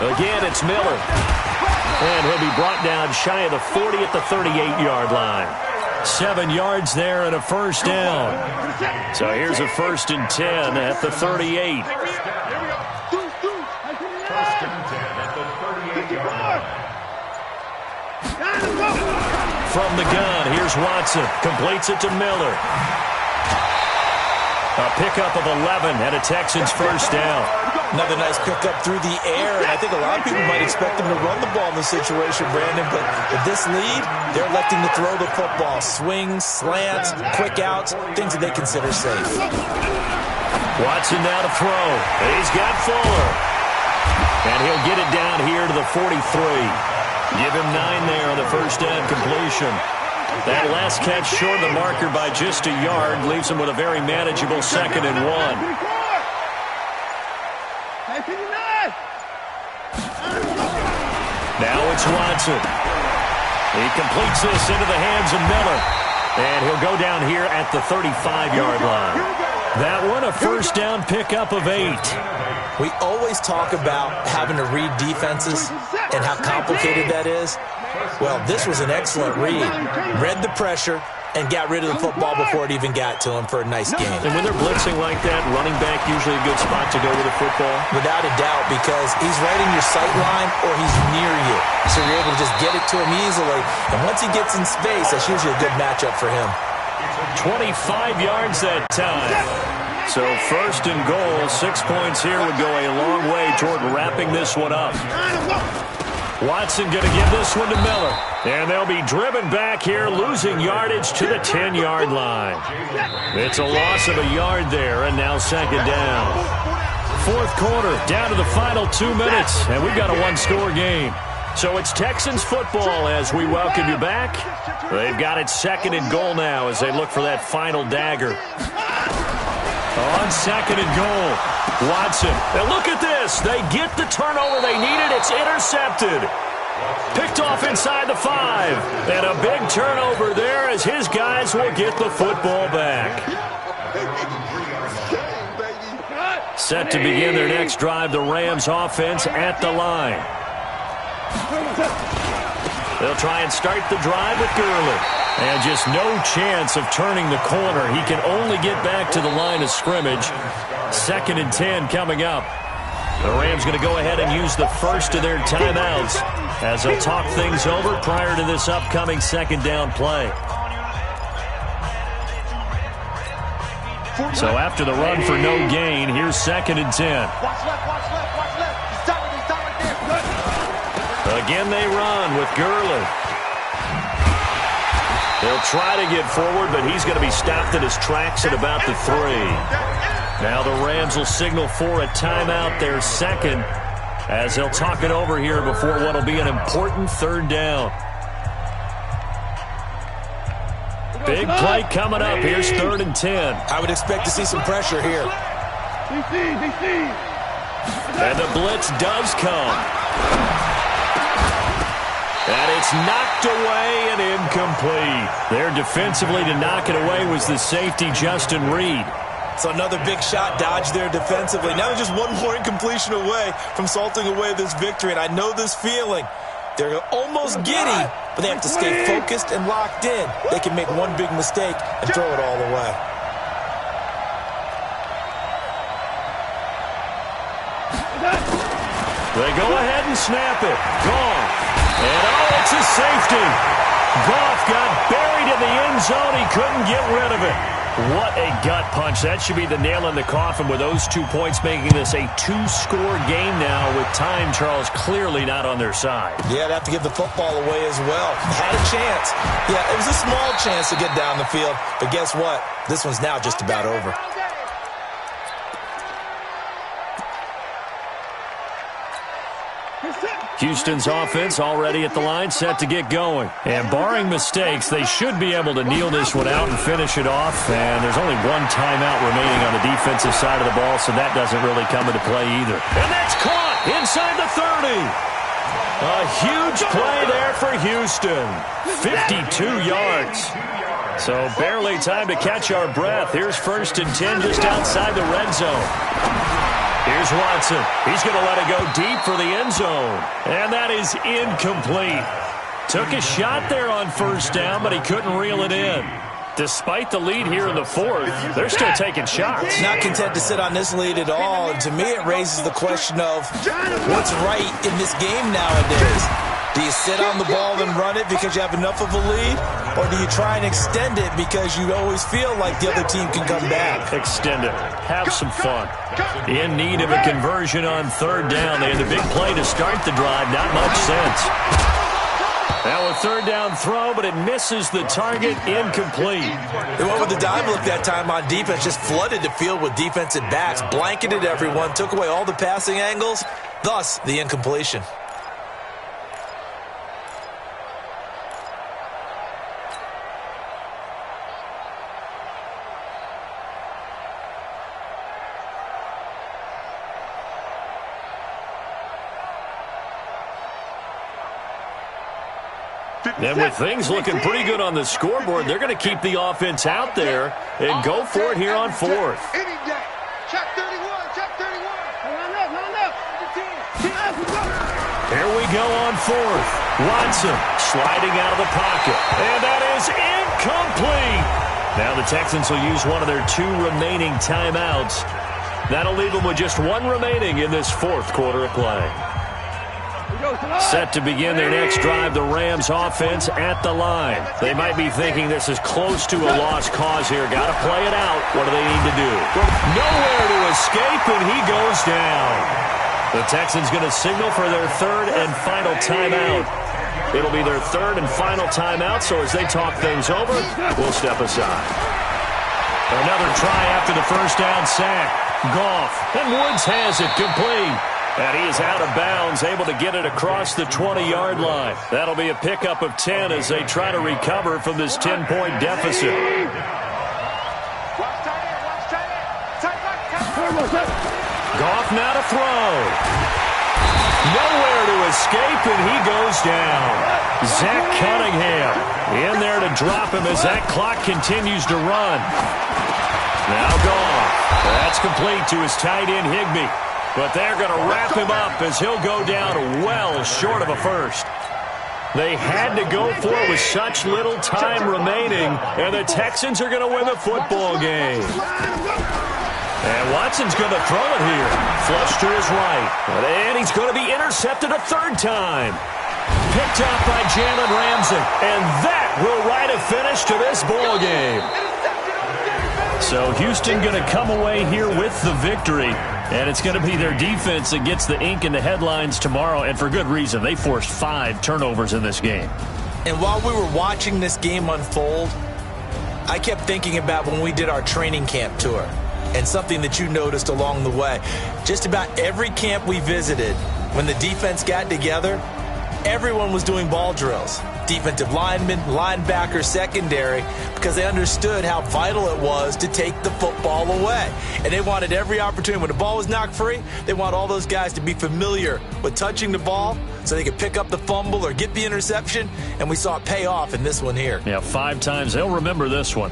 Again, it's Miller. And he'll be brought down shy of the 40 at the 38-yard line. 7 yards there and a first down. So here's a 1st and 10 at the 38. From the gun, here's Watson. Completes it to Miller. A pickup of 11 and a Texans first down. Another nice pickup through the air, and I think a lot of people might expect them to run the ball in this situation, Brandon, but with this lead, they're electing to throw the football. Swings, slants, quick outs, things that they consider safe. Watson now to throw. He's got Fuller. And he'll get it down here to the 43. Give him 9 there on the first down completion. That last catch short of the marker by just a yard leaves him with a very manageable 2nd and 1. Now it's Watson. He completes this into the hands of Miller. And he'll go down here at the 35-yard line. That one a first down pickup of 8. We always talk about having to read defenses and how complicated that is. Well, this was an excellent read. Read the pressure and got rid of the football before it even got to him for a nice game. And when they're blitzing like that, running back usually a good spot to go with the football? Without a doubt, because he's right in your sight line or he's near you. So you're able to just get it to him easily. And once he gets in space, that's usually a good matchup for him. 25 yards that time. So 1st and goal, 6 points here would go a long way toward wrapping this one up. Watson going to give this one to Miller. And they'll be driven back here, losing yardage to the 10-yard line. It's a loss of a yard there, and now 2nd down. 4th quarter, down to the final 2 minutes, and we've got a one-score game. So it's Texans football as we welcome you back. They've got it 2nd and goal now as they look for that final dagger. On 2nd and goal, Watson. Now look at this. They get the turnover they needed. It's intercepted. Picked off inside the 5. And a big turnover there as his guys will get the football back. Set to begin their next drive, the Rams offense at the line. They'll try and start the drive with Gurley. And just no chance of turning the corner. He can only get back to the line of scrimmage. 2nd and 10 coming up. The Rams going to go ahead and use the first of their timeouts as they'll talk things over prior to this upcoming 2nd down play. So after the run for no gain, here's 2nd and 10. Again they run with Gurley. They'll try to get forward, but he's going to be stopped in his tracks at about the 3. Now the Rams will signal for a timeout, their 2nd, as they'll talk it over here before what will be an important 3rd down. Big play coming up. Here's 3rd and 10. I would expect to see some pressure here. And the blitz does come. And it's knocked away and incomplete. There defensively to knock it away was the safety, Justin Reed. So another big shot dodged there defensively. Now they're just one more incompletion away from salting away this victory. And I know this feeling. They're almost giddy, but they have to stay focused and locked in. They can make one big mistake and throw it all away. They go ahead and snap it. Gone. And oh, it's a safety. Goff got buried in the end zone. He couldn't get rid of it. What a gut punch. That should be the nail in the coffin with those 2 points, making this a 2-score game now with time, Charles, clearly not on their side. Yeah, they have to give the football away as well. Had a chance. Yeah, it was a small chance to get down the field. But guess what? This one's now just about over. Houston's offense already at the line, set to get going. And barring mistakes, they should be able to kneel this one out and finish it off. And there's only one timeout remaining on the defensive side of the ball, so that doesn't really come into play either. And that's caught inside the 30. A huge play there for Houston. 52 yards. So barely time to catch our breath. Here's 1st and 10 just outside the red zone. Here's Watson. He's going to let it go deep for the end zone. And that is incomplete. Took a shot there on first down, but he couldn't reel it in. Despite the lead here in the fourth, they're still taking shots. Not content to sit on this lead at all. And to me, it raises the question of what's right in this game nowadays. Do you sit on the ball and run it because you have enough of a lead? Or do you try and extend it because you always feel like the other team can come back? Extend it. Have some fun. In need of a conversion on third down. They had the big play to start the drive. Not much sense. Now a third down throw, but it misses the target. Incomplete. They went with the dime look that time on defense. Just flooded the field with defensive backs. Blanketed everyone. Took away all the passing angles. Thus, the incompletion. And with things looking pretty good on the scoreboard, they're going to keep the offense out there and go for it here on fourth. Check 31, check 31. Line up. Here we go on fourth. Watson sliding out of the pocket. And that is incomplete. Now the Texans will use one of their 2 remaining timeouts. That'll leave them with just 1 remaining in this fourth quarter of play. Set to begin their next drive, the Rams offense at the line. They might be thinking this is close to a lost cause here. Got to play it out. What do they need to do? Nowhere to escape, and he goes down. The Texans going to signal for their 3rd and final timeout. It'll be their 3rd and final timeout, so as they talk things over, we'll step aside. Another try after the first down sack. Goff, and Woods has it complete. And he is out of bounds, able to get it across the 20-yard line. That'll be a pickup of 10 as they try to recover from this 10-point deficit. Goff now to throw. Nowhere to escape, and he goes down. Zach Cunningham in there to drop him as that clock continues to run. Now Goff. That's complete to his tight end, Higbee. But they're going to wrap him up as he'll go down well short of a first. They had to go for it with such little time remaining, and the Texans are going to win the football game. And Watson's going to throw it here. Flush to his right. And he's going to be intercepted a 3rd time. Picked up by Jalen Ramsey. And that will write a finish to this ball game. So Houston going to come away here with the victory. And it's going to be their defense that gets the ink in the headlines tomorrow, and for good reason. They forced 5 turnovers in this game. And while we were watching this game unfold, I kept thinking about when we did our training camp tour and something that you noticed along the way. Just about every camp we visited, when the defense got together, everyone was doing ball drills. Defensive linemen, linebacker, secondary, because they understood how vital it was to take the football away. And they wanted every opportunity. When the ball was knocked free, they want all those guys to be familiar with touching the ball so they could pick up the fumble or get the interception, and we saw it pay off in this one here. Yeah, 5 times. They'll remember this one.